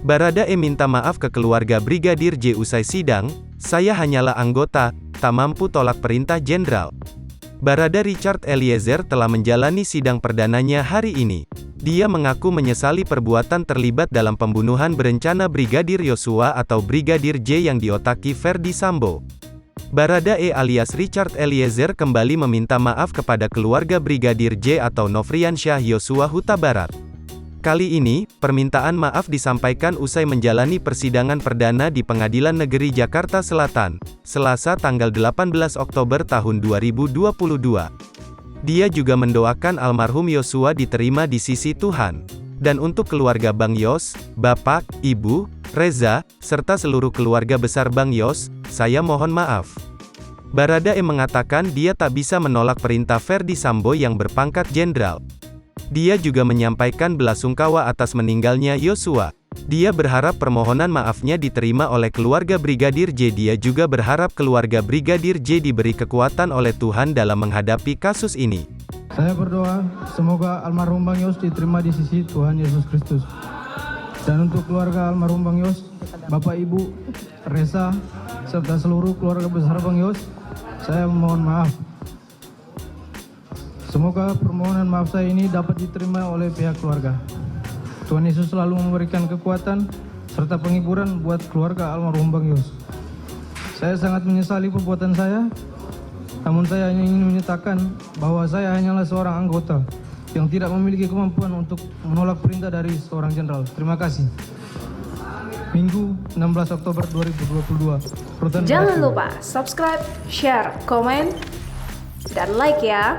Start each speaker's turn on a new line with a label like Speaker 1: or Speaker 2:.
Speaker 1: Baradae minta maaf ke keluarga Brigadir J usai sidang, "Saya hanyalah anggota, tak mampu tolak perintah jenderal." Barada Richard Eliezer telah menjalani sidang perdananya hari ini. Dia mengaku menyesali perbuatan terlibat dalam pembunuhan berencana Brigadir Yosua atau Brigadir J yang diotaki Ferdi Sambo. Baradae alias Richard Eliezer kembali meminta maaf kepada keluarga Brigadir J atau Nofriansyah Yosua Huta Barat. Kali ini, permintaan maaf disampaikan usai menjalani persidangan perdana di Pengadilan Negeri Jakarta Selatan, Selasa tanggal 18 Oktober tahun 2022. Dia juga mendoakan almarhum Yosua diterima di sisi Tuhan. Dan untuk keluarga Bang Yos, Bapak, Ibu, Reza, serta seluruh keluarga besar Bang Yos, saya mohon maaf. Baradae mengatakan dia tak bisa menolak perintah Ferdi Sambo yang berpangkat jenderal. Dia juga menyampaikan belasungkawa atas meninggalnya Yosua. Dia berharap permohonan maafnya diterima oleh keluarga Brigadir J. Dia juga berharap keluarga Brigadir J diberi kekuatan oleh Tuhan dalam menghadapi kasus ini.
Speaker 2: Saya berdoa, semoga almarhum Bang Yos diterima di sisi Tuhan Yesus Kristus. Dan untuk keluarga almarhum Bang Yos, Bapak Ibu, Reza, serta seluruh keluarga besar Bang Yos, saya mohon maaf. Semoga permohonan maaf saya ini dapat diterima oleh pihak keluarga. Tuhan Yesus selalu memberikan kekuatan serta penghiburan buat keluarga almarhum Bang Yos. Saya sangat menyesali perbuatan saya, namun saya hanya ingin menyatakan bahwa saya hanyalah seorang anggota yang tidak memiliki kemampuan untuk menolak perintah dari seorang jenderal. Terima kasih. Minggu 16 Oktober 2022.
Speaker 3: Jangan lupa subscribe, share, komen, dan like ya.